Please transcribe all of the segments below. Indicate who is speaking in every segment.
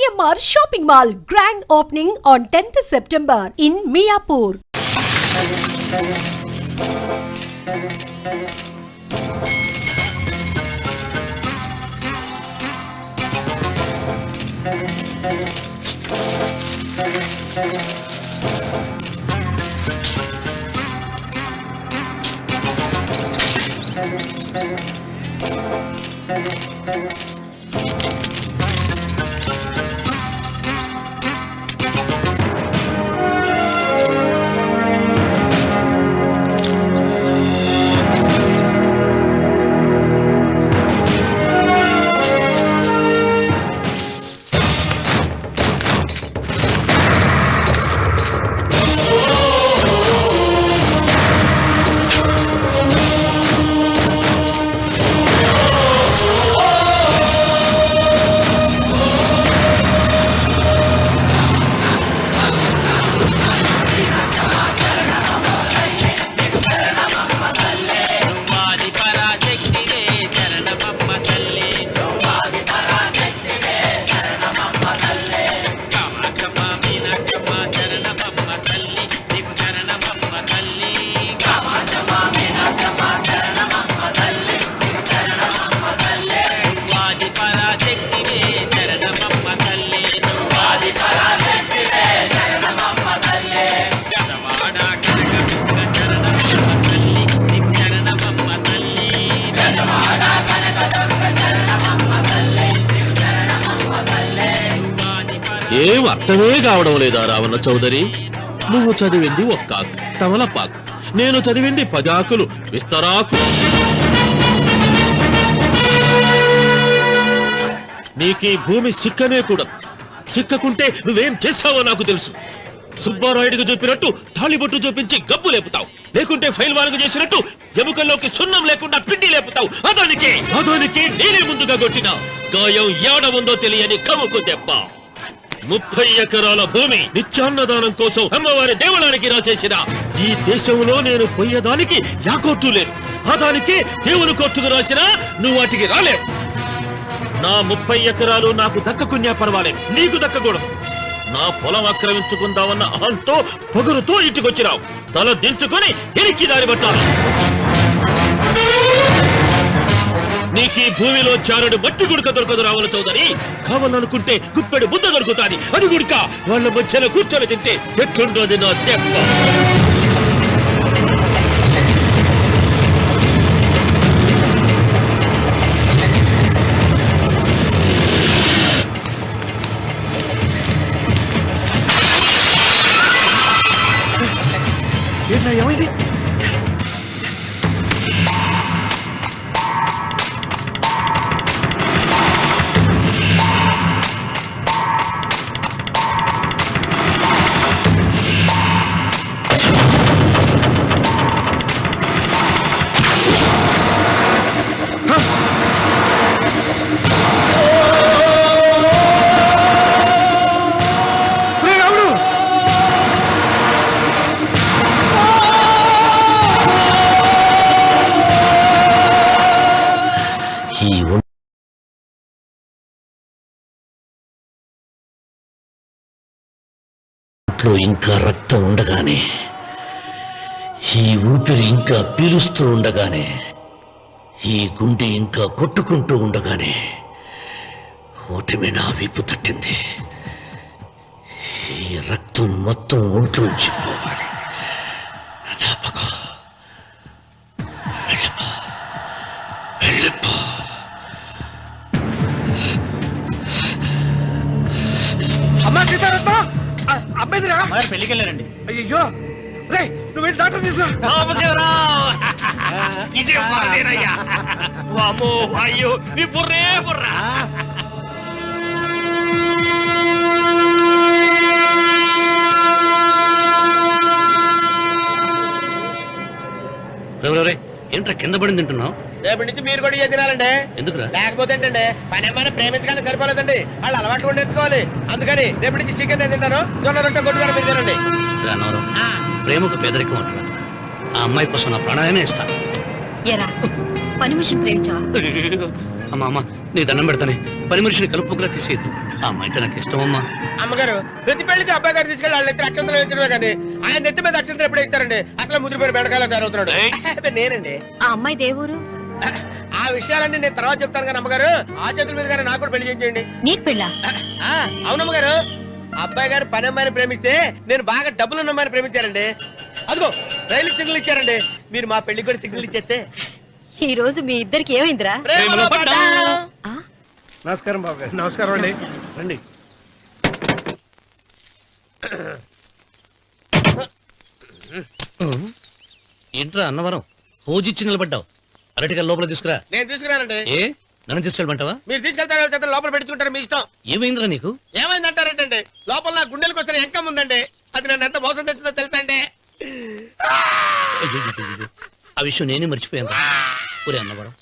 Speaker 1: GMR Shopping Mall grand opening on 10th September in Miapur.
Speaker 2: ఏం అర్థమే కావడం లేదా రావణ చౌదరి? నువ్వు చదివింది ఒక్కాకు తమలపాకు, నేను చదివింది పదాకులు విస్తరాకు. నీకీ భూమి సిక్కనే కూడదు. సిక్కకుంటే నువ్వేం చేస్తావో నాకు తెలుసు. సుబ్బారాయుడికి చూపినట్టు తాళిబొట్టు చూపించి గబ్బు లేపుతావు, లేకుంటే ఫైల్ వాలకు చేసినట్టు ఎముకల్లోకి సున్నం లేకుండా పిండి లేపుతావు. అదానికి నేనే ముందుగా కొట్టిన గాయం ఏడ ఉందో తెలియని కముకు దెబ్బ. 30 ఎకరాల భూమి నిత్యాన్నదానం కోసం అమ్మవారి దేవాలయానికి రాసేసిన ఈ దేశంలో నేను పోయేదానికి యా కోర్టు లేదు. అదానికి దేవుని కోర్టుకు రాసినా నువ్వు వాటికి రాలేవు. నా 30 ఎకరాలు నాకు దక్కకున్నా పర్వాలేదు, నీకు దక్కకూడదు. నా పొలం ఆక్రమించుకుందామన్న అహంతో పొగరుతో ఇంటికొచ్చినావు. తల దించుకొని ఎనికి దారి పట్టాలి. నీకీ భూమిలో చారుడు మట్టి గుడక దొరకదు రావణ చౌదరి. కావాలనుకుంటే గుప్పెడు ముద్ద దొరుకుతాది. అది గుడక వాళ్ళ మధ్యలో కూర్చొని తింటే ఎట్లుండోది నా దెబ్బ.
Speaker 3: ఏమైంది?
Speaker 2: ఇంకా రక్తం ఉండగానే, ఈ ఊపిరి ఇంకా పీలుస్తూ ఉండగానే, ఈ గుండె ఇంకా కొట్టుకుంటూ ఉండగానే ఓటమి నా వీపు తట్టింది. ఈ రక్తం మొత్తం ఒంట్లోంచి పోవాలి. వెళ్ళిపో.
Speaker 3: అమ్మా సీతారత్న, అబ్బాయిరా
Speaker 4: పెళ్లికి వెళ్ళారండి.
Speaker 3: అయ్యో రే, నువ్వు వెళ్ళి డాక్టర్ తీసుకురా.
Speaker 4: అయ్యో నీ బుర్రే బుర్రా.
Speaker 2: ఏంట్రా కింద పడింది తింటున్నావు?
Speaker 5: రేపటి నుంచి మీరు కూడా ఇదే తినాలండి.
Speaker 2: ఎందుకురా?
Speaker 5: లేకపోతే ఏంటండి, పని ఏమైనా ప్రేమించగానే సరిపోలేదండి, వాళ్ళు అలవాటు కూడా నేర్చుకోవాలి. అందుకని రేపటి నుంచి చికెన్ నేను తింటాను, జొన్న రొట్టె కొట్టుకొని మీరు తినండి.
Speaker 2: ప్రేమకు పేదరికం అంటున్నా. ఆ అమ్మాయి కోసం నా ప్రాణాయమే ఇస్తాను.
Speaker 1: పని మనిషిని ప్రేమించావా?
Speaker 2: అమ్మా అమ్మ, నీ దండం పెడతానే, పని మనిషిని కలుపుకులా తీసేయద్దు.
Speaker 4: అమ్మాయి అంటే నాకు ఇష్టం అమ్మా.
Speaker 5: అమ్మగారు ప్రతి పెళ్లికి అబ్బాయి గారు తీసుకెళ్ళి వాళ్ళ ఇద్దరు అక్షంతలు వేయించడమే కానీ ఆయన నెత్తి మీద అక్షంతలు ఎప్పుడు ఇస్తారండి? అసలు ముద్రపోయిన బెడకాయలా తయారవుతున్నాడు. అబ్బే, నేనండి.
Speaker 6: ఆ అమ్మాయి దేవురు
Speaker 5: ఆ విషయాలన్నీ నేను తర్వాత చెప్తాను కానీ అమ్మగారు ఆ చేతుల మీద కానీ నాకు కూడా పెళ్లి చేయండి.
Speaker 6: నీకు పెళ్ళా?
Speaker 5: అవునమ్మగారు, అబ్బాయి గారు పని అమ్మాయిని ప్రేమిస్తే నేను బాగా డబ్బులు ఉన్న అమ్మాయిని ప్రేమించారండి. అదిగో రైలు సిగ్నల్ ఇచ్చారండి. మీరు మా పెళ్లికి కూడా సిగ్నల్ ఇచ్చేస్తే
Speaker 6: ఈ రోజు మీ ఇద్దరికి ఏమైందిరా?
Speaker 5: ప్రేమలో పడ్డాం.
Speaker 6: ఆ?
Speaker 3: నమస్కారం బాబు గారు. నమస్కారం అండి. రండి.
Speaker 4: ఏంట్రా అన్నవరం పూజిచ్చి నిలబడ్డావు? అరటిగా లోపల తీసుకురా.
Speaker 5: నేను తీసుకురానండి.
Speaker 4: ఏ నన్ను తీసుకెళ్ళమంటావా?
Speaker 5: మీరు తీసుకెళ్తారు చేత లోపల పెట్టుకుంటారు, మీ ఇష్టం.
Speaker 4: ఏమైందిరా నీకు?
Speaker 5: ఏమైందంటారేంటండి? లోపల నా గుండెలకు వచ్చిన ఎంకం ఉందండి. అది నన్ను ఎంత మోసం తెచ్చిందో తెలుసా అండి?
Speaker 4: అయ్యయ్యయ్యయ్యో. ఆ విషయం నేనే మర్చిపోయాను. ఒరే అన్నవరం,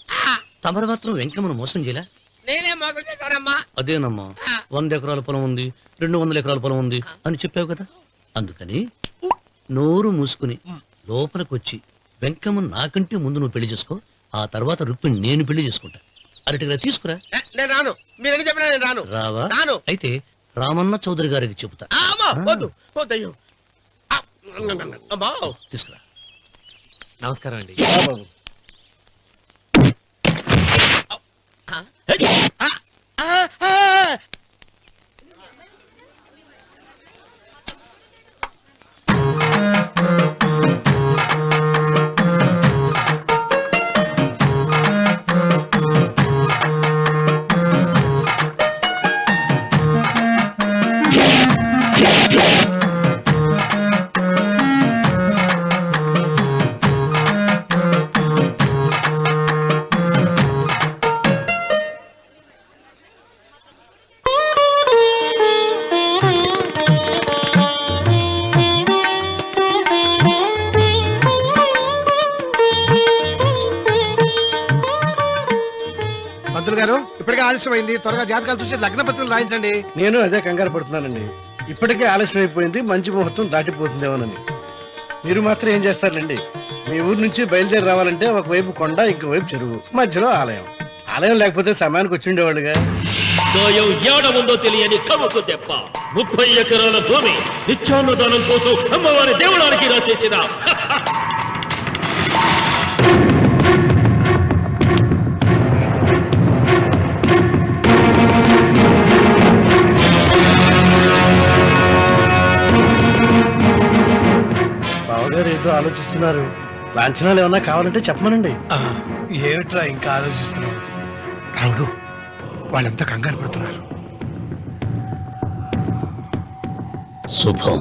Speaker 4: తమరు మాత్రం వెంకమ్మను మోసం చేయలే?
Speaker 5: నేనే మోసం చేశానమ్మా.
Speaker 4: అదేనమ్మా, 100 ఎకరాల పొలం ఉంది, 200 ఎకరాల పొలం ఉంది అని చెప్పావు కదా. అందుకని నోరు మూసుకుని లోపలికి వచ్చి వెంకమ్మను నాకంటే ముందు నువ్వు పెళ్లి చేసుకో. ఆ తర్వాత రుక్మిణి నేను పెళ్లి చేసుకుంటా. అరటిగా తీసుకురా.
Speaker 5: నేను రాను. మీరని చెప్పినా నేను రాను.
Speaker 4: రావా?
Speaker 5: రాను.
Speaker 4: అయితే రామన్న చౌదరి గారికి చెబుతా.
Speaker 5: అమ్మా, వద్దు వద్దయ్యో. అమ్మా,
Speaker 4: తీసుకురా.
Speaker 2: నమస్కారం అండి.
Speaker 3: పంతులు గారు, ఇప్పటికే ఆలస్యమైంది. త్వరగా జాతకాలు చూసి లగ్న పత్రికలు రాయించండి.
Speaker 7: నేను అదే కంగారు పడుతున్నానండి. ఇప్పటికే ఆలస్యం అయిపోయింది, మంచి ముహూర్తం దాటిపోతుందేమోనని. మీరు మాత్రం ఏం చేస్తారండి? మీ ఊరు నుంచి బయలుదేరి రావాలంటే ఒకవైపు కొండ, ఇంకోవైపు చెరువు, మధ్యలో ఆలయం. ఆలయం లేకపోతే సమయానికి వచ్చి ఉండేవాళ్ళుగా.
Speaker 2: దోయం ఏడముందో తెలియని కవ్వకు దెబ్బ. 30 ఎకరాల భూమి నిత్యాన్నదానం కోసం అమ్మవారి దేవుడానికి రాసేసిన
Speaker 7: బావగారు ఏదో ఆలోచిస్తున్నారు. లాంఛనాలు ఏమన్నా కావాలంటే చెప్పమనండి.
Speaker 3: ఏమిట్రా ఇంకా ఆలోచిస్తున్నావు? రావుడు, వాళ్ళంతా కంగారు పడుతున్నారు.
Speaker 4: శుభం.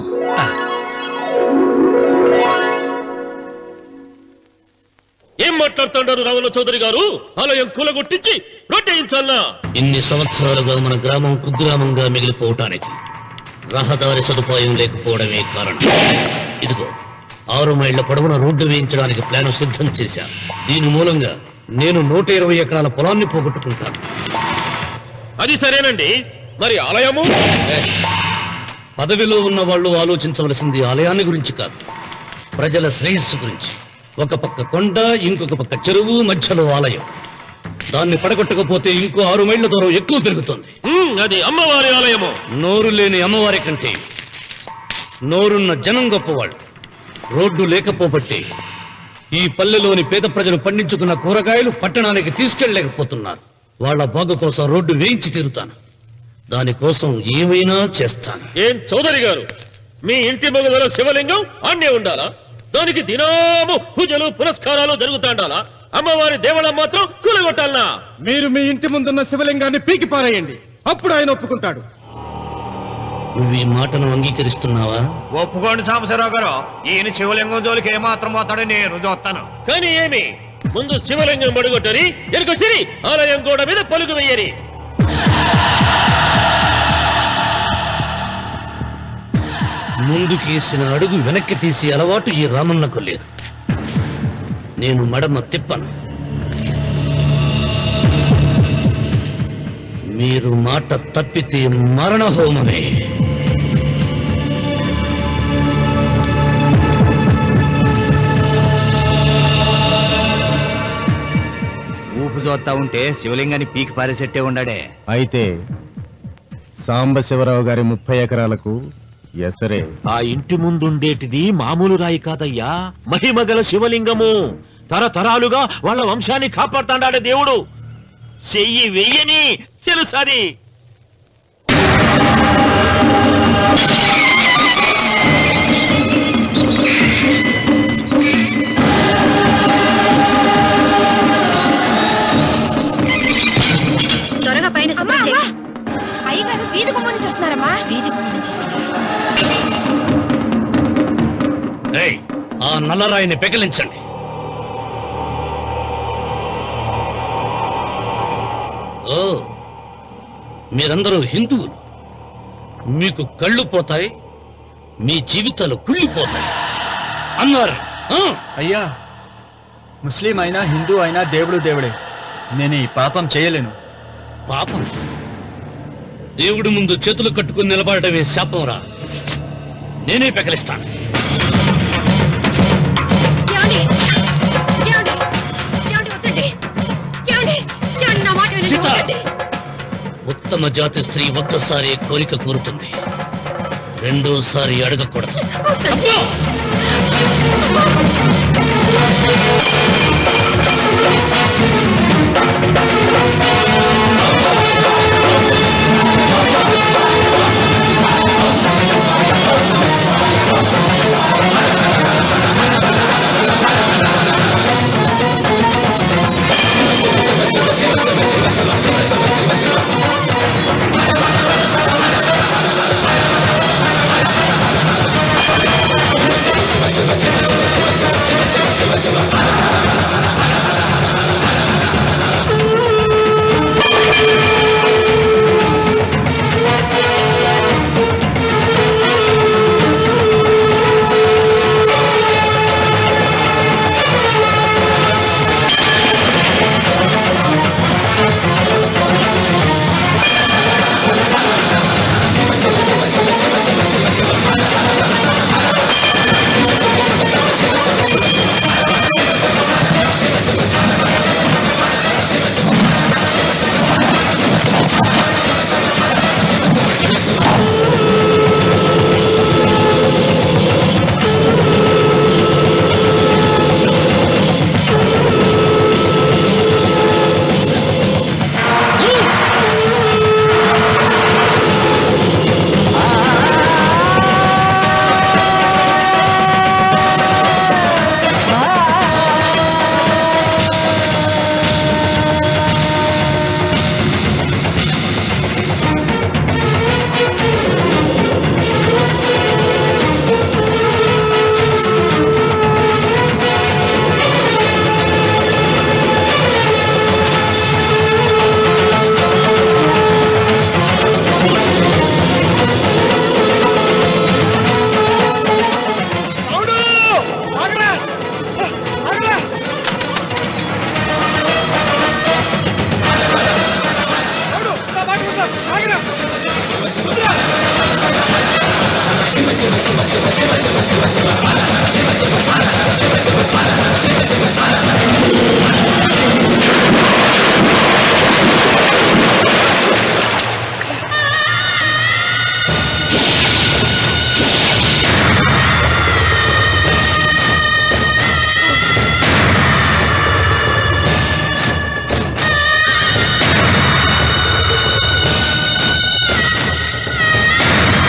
Speaker 2: ఏం మాట్లాడుతున్నారు రావుల చౌదరి గారు? ఆలయం కూలగొట్టించి రొట్టేయించాలనా?
Speaker 4: ఇన్ని సంవత్సరాలుగా మన గ్రామం కుగ్రామంగా మిగిలిపోవటానికి రహదారి సదుపాయం లేకపోవడమే కారణం. ఇదిగో 6 మైళ్ల పొడవున రోడ్డు వేయించడానికి ప్లాన్ సిద్ధం చేశా. దీని మూలంగా నేను 120 ఎకరాల పొలాన్ని పోగొట్టుకుంటాను.
Speaker 2: అది సరేనండి, మరి ఆలయము?
Speaker 4: పదవిలో ఉన్న వాళ్ళు ఆలోచించవలసింది ఆలయాన్ని గురించి కాదు, ప్రజల శ్రేయస్సు గురించి. ఒక పక్క కొండ, ఇంకొక పక్క చెరువు, మధ్యలో ఆలయం. దాన్ని పడగొట్టకపోతే ఇంకో 6 మైళ్ల దూరం ఎక్కువ పెరుగుతుంది.
Speaker 2: అది అమ్మవారి ఆలయము.
Speaker 4: నోరు లేని అమ్మవారి కంటే నోరున్న జనం గొప్పవాళ్ళు. రోడ్డు లేకపోబట్టే ఈ పల్లెలోని పేద ప్రజలు పండించుకున్న కూరగాయలు పట్టణానికి తీసుకెళ్లలేకపోతున్నారు. వాళ్ళ బాగు కోసం రోడ్డు వేయించి తీరుతాను. దానికోసం ఏమైనా చేస్తాను.
Speaker 2: ఏం చౌదరి గారు, మీ ఇంటి మొగల శివలింగం ఆన్నే ఉండాలా? దానికి దినాము పూజలు పురస్కారాలు జరుగుతాండాలా? అమ్మవారి దేవాలయం మాత్రం కూలగొట్టాలనా?
Speaker 3: మీరు మీ ఇంటి ముందున్న శివలింగాన్ని పీకి పారేయండి, అప్పుడు ఆయన ఒప్పుకుంటాడు.
Speaker 4: నువ్వు ఈ మాటను అంగీకరిస్తున్నావా?
Speaker 8: ఒప్పుకోండి సాంబశివరావు గారు. ఈయన శివలింగం జోలికి ఏమాత్రం పోతాడో నేను చూస్తాను.
Speaker 2: కానీ ఏమి, ముందు శివలింగం పడుగొట్టని ఎరుక సిరి ఆలయం గోడ మీద పలుగు వెయ్యరి.
Speaker 4: ముందుకేసిన అడుగు వెనక్కి తీసి అలవాటు ఈ రామన్నకు లేదు. నేను మడమ తిప్పను. మీరు మాట తప్పితే మరణ హోమమే.
Speaker 8: ఊపు చూస్తా ఉంటే శివలింగాన్ని పీకి పారేసెట్టే ఉండాడే.
Speaker 9: అయితే
Speaker 3: సాంబశివరావు గారి 30 ఎకరాలకు ఎసరే.
Speaker 2: ఆ ఇంటి ముందుండేటిది మామూలు రాయి కాదయ్యా, మహిమగల శివలింగము. తరతరాలుగా వాళ్ళ వంశాన్ని కాపాడుతాడాడే దేవుడు. చెయ్యి వెయ్యని తెలుసది.
Speaker 6: త్వరగా పైన శుభ్రం చెయ్యి.
Speaker 9: అయ్యగారు వీధి గుమ్మం నుంచి వస్తున్నారమ్మా.
Speaker 6: వీధి గుమ్మం నుంచి వస్తున్నారు.
Speaker 4: ఏయ్, ఆ నల్లరాయిని పెకిలించండి. ఓ, మీరందరూ హిందువులు. మీకు కళ్ళు పోతాయి, మీ జీవితాలు కుళ్ళిపోతాయి అన్నారు.
Speaker 10: అయ్యా, ముస్లిం అయినా హిందూ అయినా దేవుడు దేవుడే. నేను ఈ పాపం చేయలేను.
Speaker 4: పాపం? దేవుడి ముందు చేతులు కట్టుకుని నిలబడటమే శాపం రా. నేనే పెకలిస్తాను.
Speaker 6: ఏమండి? ఏమండి? ఏమండి? వద్దండి. ఏమండి? ఏమండి? నా మాట వినండి.
Speaker 4: సీత!
Speaker 6: వద్దండి.
Speaker 4: ఉత్తమ జాతి స్త్రీ ఒక్కసారి కోరిక కోరుతుంది, రెండోసారి అడగకూడదు.
Speaker 6: వద్దండి.
Speaker 5: శివ